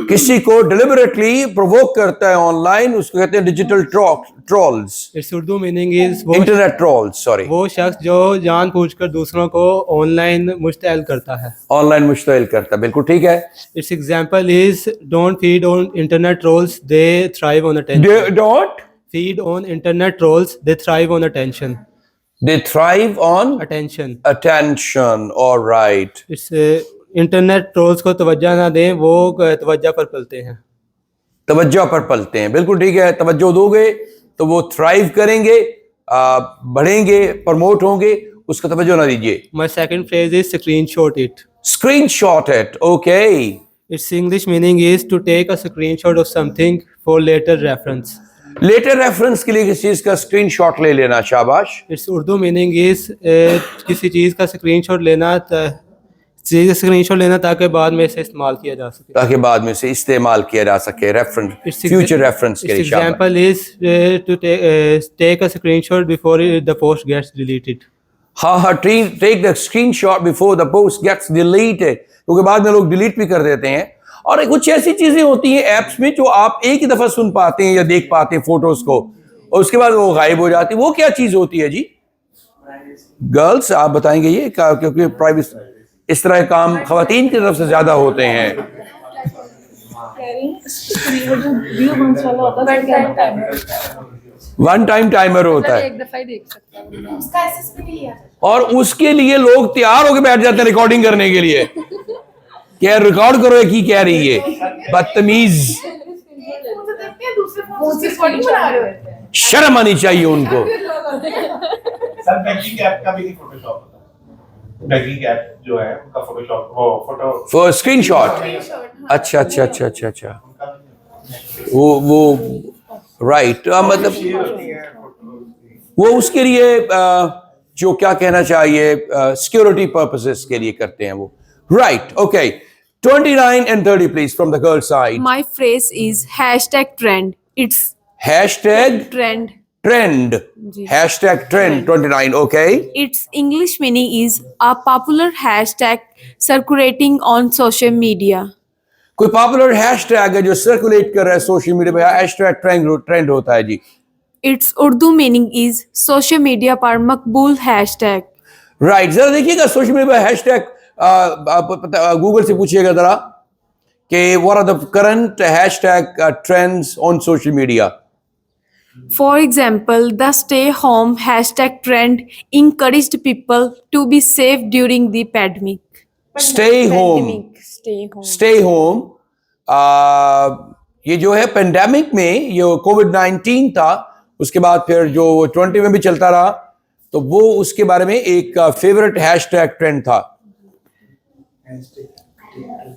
किसी को deliberately provoke करता है online, उसको कहते हैं digital trolls. Its Urdu meaning is Internet trolls. Sorry. वो शख्स जो जानबूझकर दूसरों को ऑनलाइन मुश्तइल करता है. ऑनलाइन मुश्तइल करता है. बिल्कुल ठीक है. Its example is don't feed on internet trolls, they thrive on attention. Don't Feed on internet trolls, they thrive on attention. they thrive on Attention. attention. All right. It's internet trolls को तवज्जो ना दें, वो तवज्जो पर पलते हैं. तवज्जो पर पलते हैं. बिल्कुल ठीक है. तवज्जो दोगे तो वो थ्राइव करेंगे, बढ़ेंगे, प्रमोट होंगे. उसका तवज्जो ना दीजिए. My second phrase is screenshot it. Screenshot it. Okay. Its English meaning is to take a screenshot of something for later reference. Later reference के लिए किसी चीज का स्क्रीनशॉट ले लेना. शाबाश. Its Urdu meaning is किसी चीज़ का स्क्रीनशॉट लेना, स्क्रीनशॉट लेना ताकि बाद में इसे इस्तेमाल किया जा सके. ताकि बाद में से इस्तेमाल किया जा सके. रेफरेंस, फ्यूचर रेफरेंस के लिए. Its example is to take a screenshot before the post gets deleted. हाँ, take the screenshot before the post gets deleted. क्योंकि बाद में लोग डिलीट भी कर देते हैं. और कुछ ऐसी चीजें होती हैं ऐप्स में जो आप एक ही दफा सुन पाते हैं या देख पाते हैं फोटोज को, और उसके बाद वो गायब हो जाती है. वो क्या चीज होती है जी? गर्ल्स आप बताएंगे ये, क्योंकि प्राइवेसी इस तरह के काम खवातीन की तरफ से ज्यादा होते हैं. वन टाइम टाइमर होता है एक दफा ही देख सकता है. और उसके लिए लोग तैयार होकर बैठ जाते हैं रिकॉर्डिंग करने के लिए. क्या रिकॉर्ड करो की कह रही है बदतमीज. शर्म आनी चाहिए उनको. सर बैंकिंग ऐप का भी फोटोशॉप होता है. बैंकिंग ऐप जो है उनका फोटोशॉप, वो फोटो स्क्रीनशॉट. अच्छा अच्छा अच्छा अच्छा अच्छा. वो राइट. मतलब वो उसके लिए जो क्या कहना चाहिए, सिक्योरिटी पर्पसेस के लिए करते हैं वो. Right. Okay. 29 and 30, please, from the girl side. My phrase is #trend. It's Hashtag trend. trend. Hashtag trend. 29. Okay. Its English meaning is a popular hashtag circulating on social media. कोई popular hashtag है जो circulate कर रहा है social media पे. Hashtag trend होता है जी. Its Urdu meaning is social media पर मकबूल hashtag. राइट, जरा देखिएगा सोशल मीडिया पर हैशटैग गूगल से पूछिएगा जरा कि what are the current hashtag trends on social media. For example, the stay home hashtag trend encouraged people to be safe during the pandemic. Stay home, Stay home. Stay home. ये जो है pandemic में ये कोविड-19 था, उसके बाद फिर जो 20 में भी चलता रहा, तो वो उसके बारे में एक फेवरेट हैशटैग ट्रेंड था.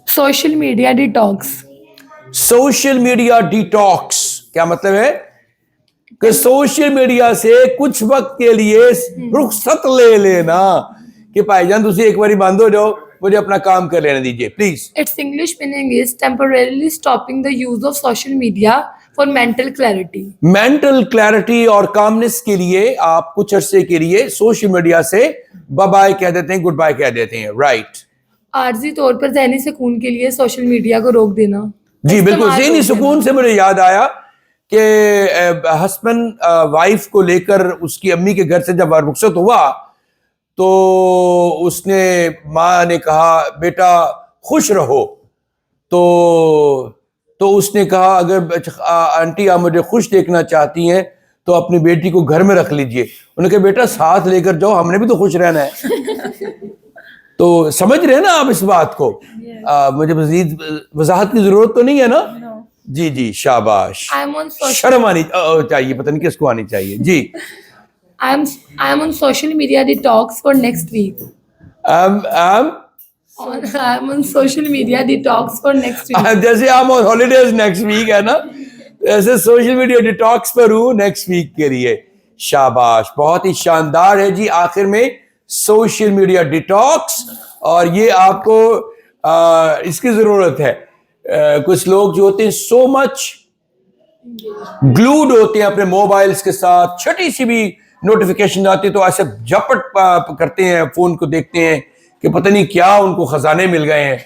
Social media detox. Social media detox. क्या मतलब है कि सोशल मीडिया से कुछ वक्त के लिए रुखसत ले लेना कि भाईजान तुसी एक बारी बंद हो जाओ, मुझे अपना काम कर लेने दीजिए please. Its English meaning is temporarily stopping the use of social media for mental clarity. Mental clarity और कामनेस के लिए आप कुछ अरसे के लिए सोशल मीडिया से बाय बाय कह देते हैं, गुड बाय कह देते हैं. राइट. आर्जी तौर पर ज़हनी सुकून के लिए सोशल मीडिया को रोक देना. जी बिल्कुल. इस्तेमाल ज़हनी रोक सुकून से मुझे याद आया कि हस्बैंड वाइफ को लेकर उसकी अम्मी के घर से जब रुखसत हुआ तो उसने माँ ने कहा बेटा खुश रहो. तो उसने कहा अगर आंटी आप मुझे खुश देखना चाहती हैं तो अपनी बेटी को घर में रख लीजिए. उन्होंने कहा बेटा साथ लेकर जाओ, हमने भी तो खुश रहना है. तो समझ रहे हैं ना आप इस बात को. मुझे मजीद वजाहत की जरूरत तो नहीं है ना. जी जी शाबाश. I am on social. शर्म आनी चाहिए, पता नहीं किसको आनी चाहिए. जी. I am on social media detox for next week. I am on social media detox for next week. जैसे हम ऑन हॉलीडेज नेक्स्ट वीक है ना, ऐसे सोशल मीडिया डिटॉक्स पर हूँ नेक्स्ट वीक के लिए. शाबाश, बहुत ही शानदार है जी. आखिर में सोशल मीडिया डिटॉक्स, और ये आपको इसकी जरूरत है. कुछ लोग जो होते हैं सो मच ग्लूड होते हैं अपने मोबाइल्स के साथ, छोटी सी भी नोटिफिकेशन आती है तो ऐसे झपट करते हैं, फोन को देखते हैं कि पता नहीं क्या उनको खजाने मिल गए हैं.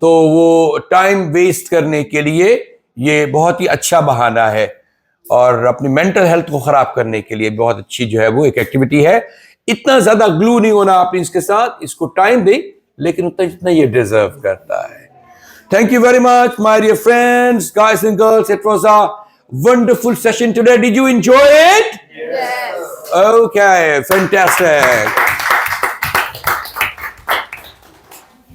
तो वो टाइम वेस्ट करने के लिए ये बहुत ही अच्छा बहाना है, और अपनी मेंटल हेल्थ को खराब करने के लिए बहुत अच्छी जो है वो एक एक्टिविटी है. इतना ज्यादा ग्लू नहीं होना आपने इसके साथ, इसको टाइम दे, लेकिन उतना जितना ये डिजर्व करता है. Thank you very much, my dear friends, guys and girls. It was a wonderful session today. Did you enjoy it? Yes. Okay, fantastic.